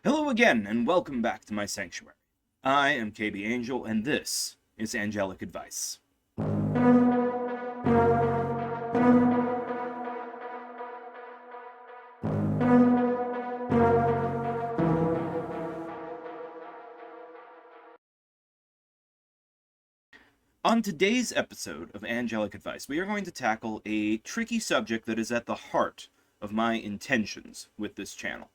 Hello again, and welcome back to my sanctuary. I am KB Angel, and this is Angelic Advice. On today's episode of Angelic Advice, we are going to tackle a tricky subject that is at the heart of my intentions with this channel.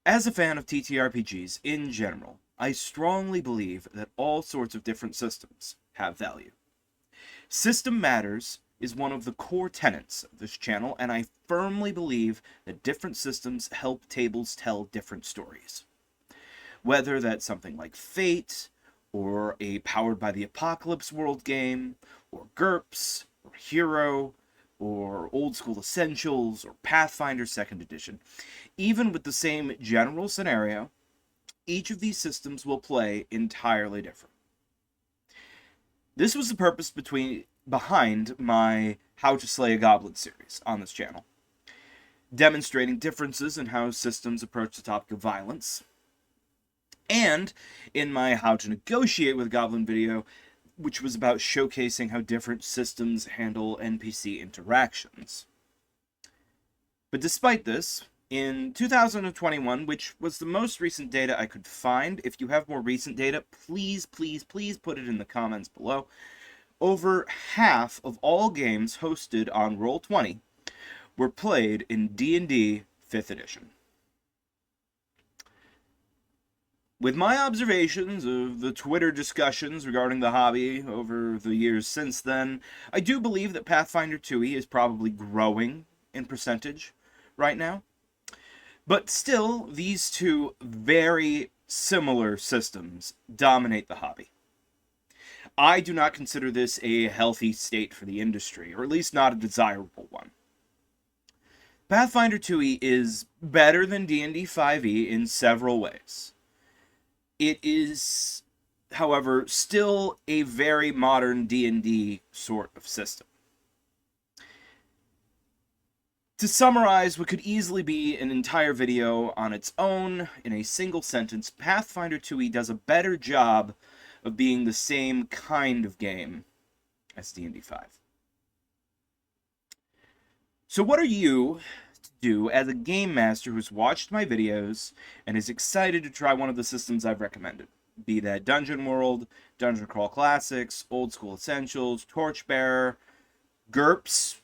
As a fan of TTRPGs in general, I strongly believe that all sorts of different systems have value. System matters is one of the core tenets of this channel, and I firmly believe that different systems help tables tell different stories. Whether that's something like Fate, or a Powered by the Apocalypse world game, or GURPS, or Hero, or Old School Essentials, or Pathfinder 2nd Edition. Even with the same general scenario, each of these systems will play entirely different. This was the purpose behind my How to Slay a Goblin series on this channel, demonstrating differences in how systems approach the topic of violence, and in my How to Negotiate with a Goblin video, which was about showcasing how different systems handle NPC interactions. But despite this, in 2021, which was the most recent data I could find, if you have more recent data, please put it in the comments below, over half of all games hosted on Roll20 were played in D&D 5th edition. With my observations of the Twitter discussions regarding the hobby over the years since then, I do believe that Pathfinder 2e is probably growing in percentage right now. But still, these two very similar systems dominate the hobby. I do not consider this a healthy state for the industry, or at least not a desirable one. Pathfinder 2e is better than D&D 5e in several ways. It is, however, still a very modern D&D sort of system. To summarize what could easily be an entire video on its own, in a single sentence, Pathfinder 2e does a better job of being the same kind of game as D&D 5. So what are you to do as a game master who's watched my videos and is excited to try one of the systems I've recommended? Be that Dungeon World, Dungeon Crawl Classics, Old School Essentials, Torchbearer, GURPS.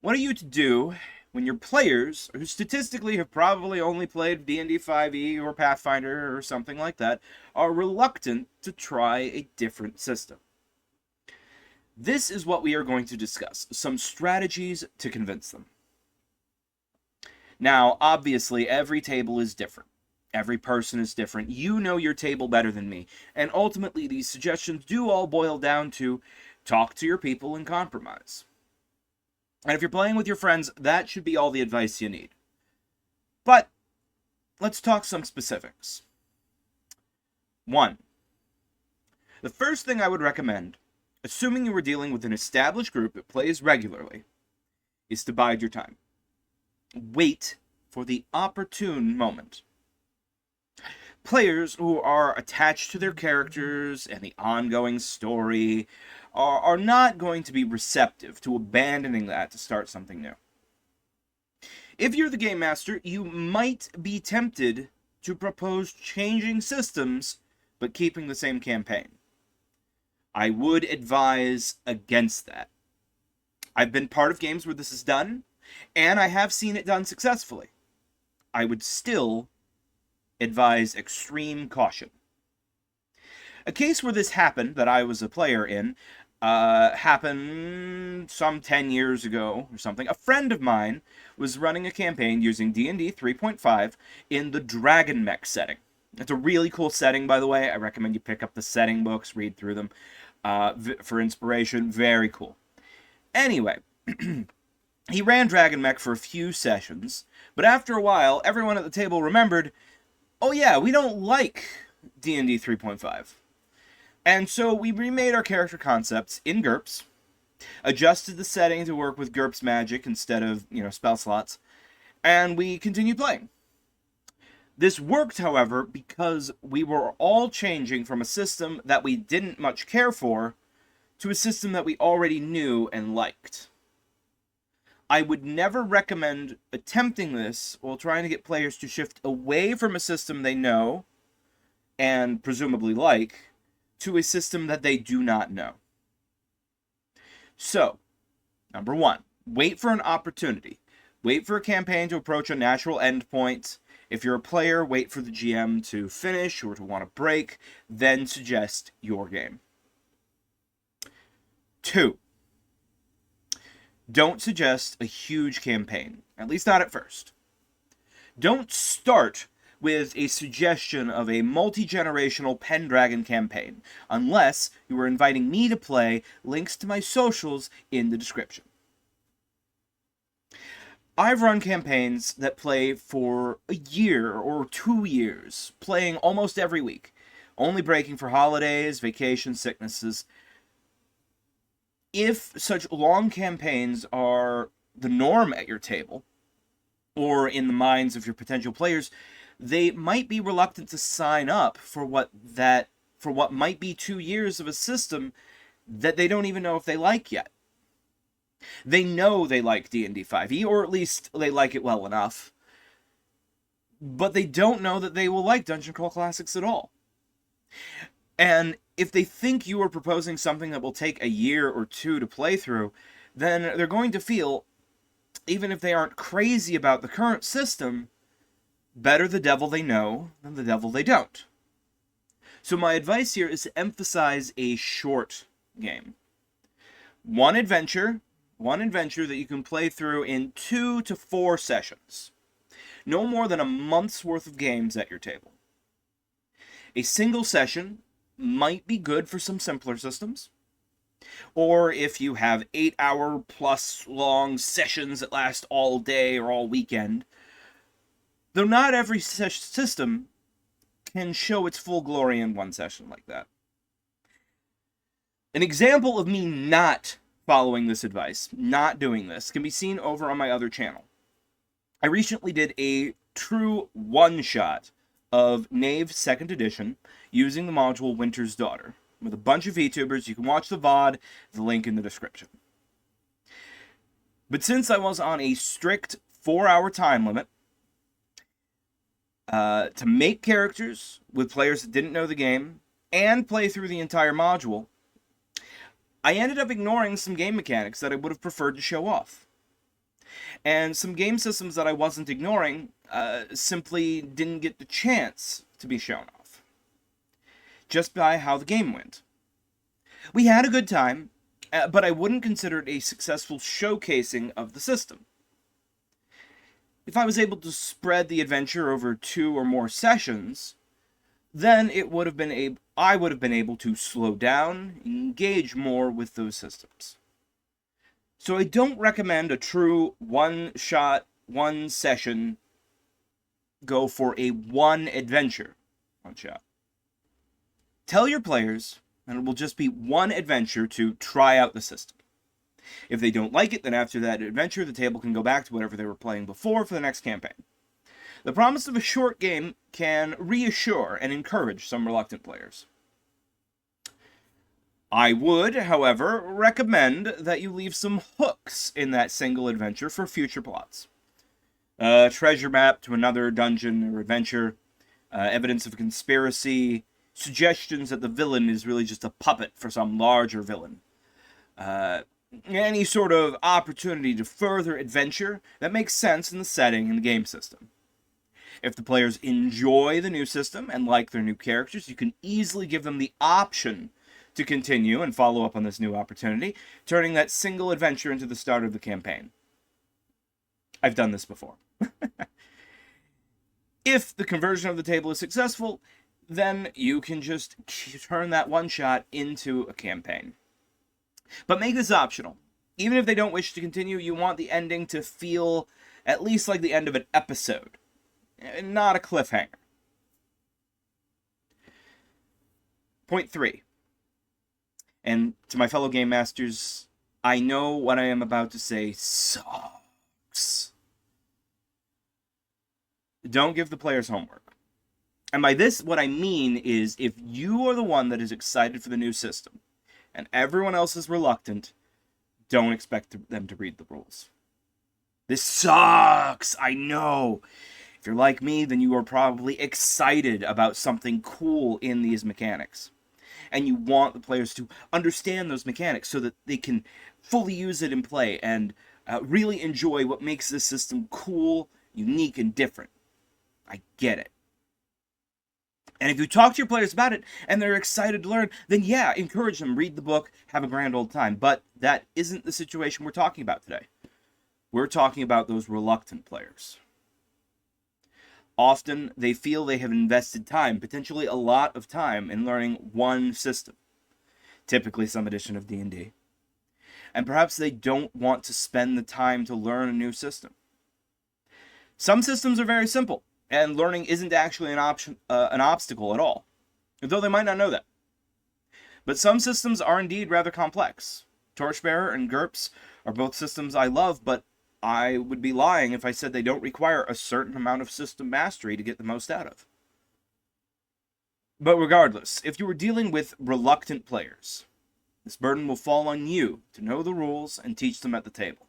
What are you to do when your players, who statistically have probably only played D&D 5e or Pathfinder or something like that, are reluctant to try a different system? This is what we are going to discuss, some strategies to convince them. Now, obviously, every table is different. Every person is different. You know your table better than me. And ultimately, these suggestions do all boil down to talk to your people and compromise. And if you're playing with your friends, that should be all the advice you need. But let's talk some specifics. 1. The first thing I would recommend, assuming you were dealing with an established group that plays regularly, is to bide your time. Wait for the opportune moment. Players who are attached to their characters and the ongoing story are not going to be receptive to abandoning that to start something new. If you're the game master, you might be tempted to propose changing systems, but keeping the same campaign. I would advise against that. I've been part of games where this is done, and I have seen it done successfully. I would still advise extreme caution. A case where this happened, that I was a player in, happened some 10 years ago or something. A friend of mine was running a campaign using D&D 3.5 in the Dragon Mech setting. It's a really cool setting, by the way. I recommend you pick up the setting books, read through them for inspiration. Very cool. Anyway, he ran Dragon Mech for a few sessions, but after a while, everyone at the table remembered, oh yeah, we don't like D&D 3.5. And so we remade our character concepts in GURPS, adjusted the setting to work with GURPS magic instead of, spell slots, and we continued playing. This worked, however, because we were all changing from a system that we didn't much care for to a system that we already knew and liked. I would never recommend attempting this while trying to get players to shift away from a system they know and presumably like to a system that they do not know. So, number one, wait for an opportunity. Wait for a campaign to approach a natural endpoint. If you're a player, wait for the GM to finish or to want to break, then suggest your game. 2, don't suggest a huge campaign, at least not at first. Don't start with a suggestion of a multi-generational Pendragon campaign, unless you are inviting me to play. Links to my socials in the description. I've run campaigns that play for a year or 2 years, playing almost every week, only breaking for holidays, vacations, sicknesses. If such long campaigns are the norm at your table, or in the minds of your potential players, they might be reluctant to sign up for what might be 2 years of a system that they don't even know if they like yet. They know they like D&D 5e, or at least they like it well enough, but they don't know that they will like Dungeon Crawl Classics at all. And if they think you are proposing something that will take a year or 2 to play through, then they're going to feel, even if they aren't crazy about the current system, better the devil they know than the devil they don't. So my advice here is to emphasize a short game. One adventure that you can play through in 2 to 4 sessions. No more than a month's worth of games at your table. A single session might be good for some simpler systems, or if you have 8-hour plus long sessions that last all day or all weekend. Though not every system can show its full glory in one session like that. An example of me not following this advice, not doing this, can be seen over on my other channel. I recently did a true one-shot of Knave 2nd Edition using the module Winter's Daughter with a bunch of VTubers. You can watch the VOD, the link in the description. But since I was on a strict 4-hour time limit, to make characters with players that didn't know the game and play through the entire module, I ended up ignoring some game mechanics that I would have preferred to show off. And some game systems that I wasn't ignoring simply didn't get the chance to be shown off, just by how the game went. We had a good time, but I wouldn't consider it a successful showcasing of the system. If I was able to spread the adventure over 2 or more sessions, then I would have been able to slow down, engage more with those systems. So I don't recommend a true one-shot, one-session, go for a one adventure one-shot. Tell your players, and it will just be one adventure to try out the system. If they don't like it, then after that adventure, the table can go back to whatever they were playing before for the next campaign. The promise of a short game can reassure and encourage some reluctant players. I would, however, recommend that you leave some hooks in that single adventure for future plots. A treasure map to another dungeon or adventure, evidence of a conspiracy, suggestions that the villain is really just a puppet for some larger villain. Any sort of opportunity to further adventure that makes sense in the setting and the game system. If the players enjoy the new system and like their new characters, you can easily give them the option to continue and follow up on this new opportunity, turning that single adventure into the start of the campaign. I've done this before. If the conversion of the table is successful, then you can just turn that one shot into a campaign. But make this optional. Even if they don't wish to continue, you want the ending to feel at least like the end of an episode, not a cliffhanger. Point 3. And to my fellow game masters, I know what I am about to say sucks. Don't give the players homework. And by this, what I mean is, if you are the one that is excited for the new system, and everyone else is reluctant, don't expect them to read the rules. This sucks, I know. If you're like me, then you are probably excited about something cool in these mechanics. And you want the players to understand those mechanics so that they can fully use it in play and really enjoy what makes this system cool, unique, and different. I get it. And if you talk to your players about it and they're excited to learn, then yeah, encourage them, read the book, have a grand old time. But that isn't the situation we're talking about today. We're talking about those reluctant players. Often, they feel they have invested time, potentially a lot of time, in learning one system, typically some edition of D&D. And perhaps they don't want to spend the time to learn a new system. Some systems are very simple, and learning isn't actually an obstacle at all, though they might not know that. But some systems are indeed rather complex. Torchbearer and GURPS are both systems I love, but I would be lying if I said they don't require a certain amount of system mastery to get the most out of. But regardless, if you were dealing with reluctant players, this burden will fall on you to know the rules and teach them at the table.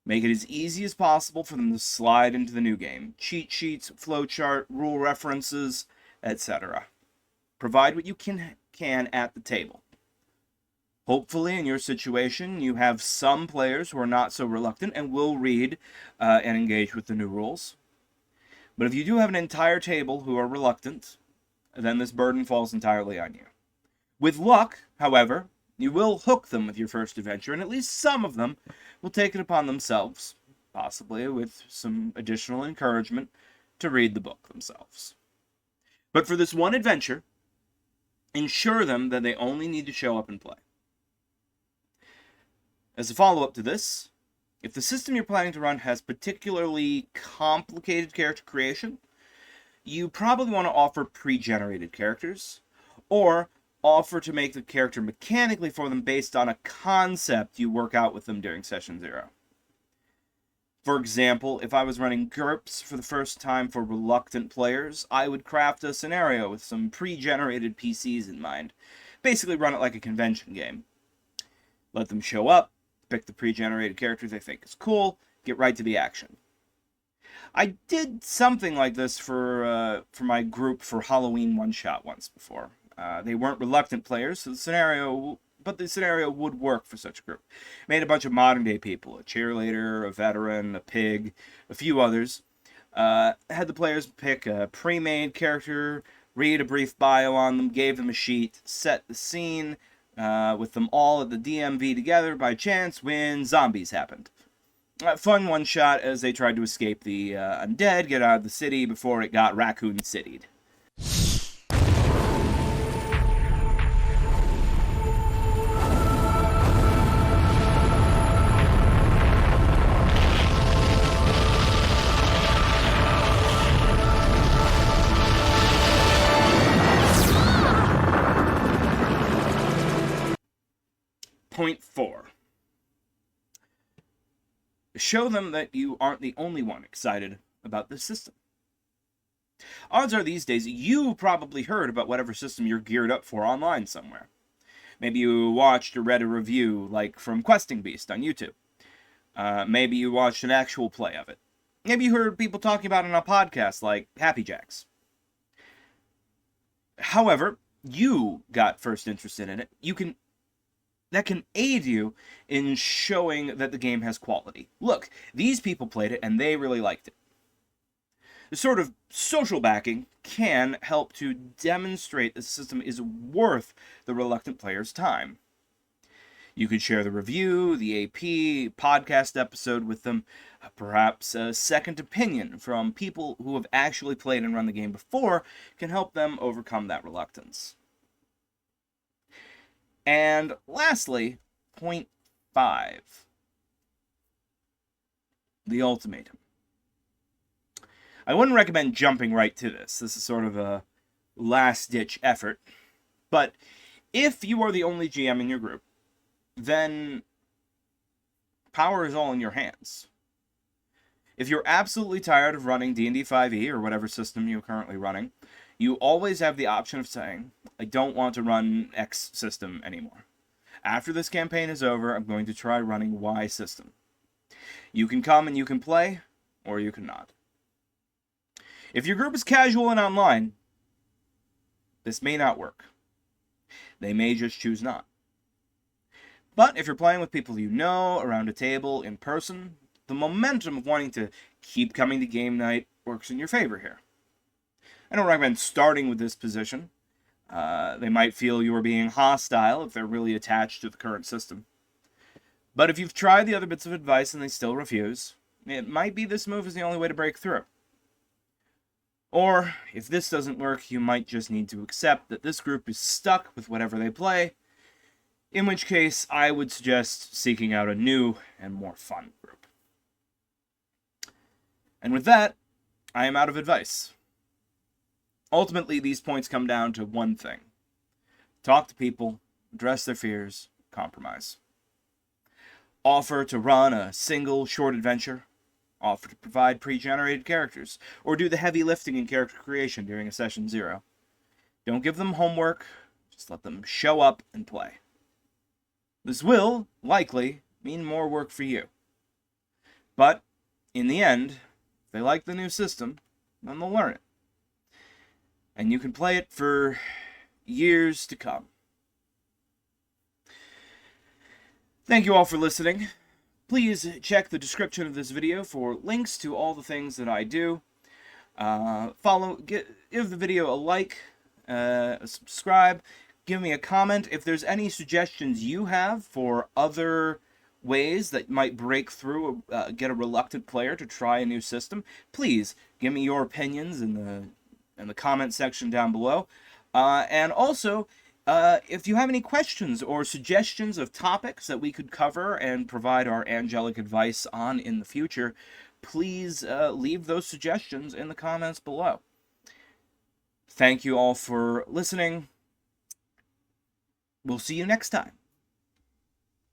Make it as easy as possible for them to slide into the new game. Cheat sheets, flowchart, rule references, etc. Provide what you can at the table. Hopefully, in your situation, you have some players who are not so reluctant and will read and engage with the new rules. But if you do have an entire table who are reluctant, then this burden falls entirely on you. With luck, however, you will hook them with your first adventure, and at least some of them will take it upon themselves, possibly with some additional encouragement, to read the book themselves. But for this one adventure, ensure them that they only need to show up and play. As a follow-up to this, if the system you're planning to run has particularly complicated character creation, you probably want to offer pre-generated characters, or offer to make the character mechanically for them based on a concept you work out with them during Session 0. For example, if I was running GURPS for the first time for reluctant players, I would craft a scenario with some pre-generated PCs in mind. Basically run it like a convention game. Let them show up, pick the pre-generated character they think is cool, get right to the action. I did something like this for my group for Halloween one-shot once before. They weren't reluctant players, so the scenario would work for such a group. Made a bunch of modern-day people, a cheerleader, a veteran, a pig, a few others. Had the players pick a pre-made character, read a brief bio on them, gave them a sheet, set the scene, with them all at the DMV together by chance when zombies happened. Fun one-shot as they tried to escape the undead, get out of the city before it got raccoon-cityed. Point 4. Show them that you aren't the only one excited about this system. Odds are these days you probably heard about whatever system you're geared up for online somewhere. Maybe you watched or read a review, like from Questing Beast on YouTube. Maybe you watched an actual play of it. Maybe you heard people talking about it on a podcast like Happy Jacks. However, you got first interested in it. That can aid you in showing that the game has quality. Look, these people played it and they really liked it. The sort of social backing can help to demonstrate the system is worth the reluctant player's time. You could share the review, the AP, podcast episode with them, perhaps a second opinion from people who have actually played and run the game before can help them overcome that reluctance. And lastly, point 5. The ultimatum. I wouldn't recommend jumping right to this. This is sort of a last-ditch effort. But if you are the only GM in your group, then power is all in your hands. If you're absolutely tired of running D&D 5e or whatever system you're currently running, you always have the option of saying, I don't want to run X system anymore. After this campaign is over, I'm going to try running Y system. You can come and you can play, or you cannot. If your group is casual and online, this may not work. They may just choose not. But if you're playing with people you know, around a table, in person, the momentum of wanting to keep coming to game night works in your favor here. I don't recommend starting with this position. They might feel you are being hostile if they're really attached to the current system. But if you've tried the other bits of advice and they still refuse, it might be this move is the only way to break through. Or, if this doesn't work, you might just need to accept that this group is stuck with whatever they play, in which case I would suggest seeking out a new and more fun group. And with that, I am out of advice. Ultimately, these points come down to one thing. Talk to people, address their fears, compromise. Offer to run a single short adventure. Offer to provide pre-generated characters, or do the heavy lifting in character creation during a session 0. Don't give them homework, just let them show up and play. This will, likely, mean more work for you. But, in the end, if they like the new system, then they'll learn it. And you can play it for years to come. Thank you all for listening. Please check the description of this video for links to all the things that I do. Give the video a like, subscribe, give me a comment. If there's any suggestions you have for other ways that might break through, get a reluctant player to try a new system, please give me your opinions in the comment section down below. And also, if you have any questions or suggestions of topics that we could cover and provide our angelic advice on in the future, please leave those suggestions in the comments below. Thank you all for listening. We'll see you next time.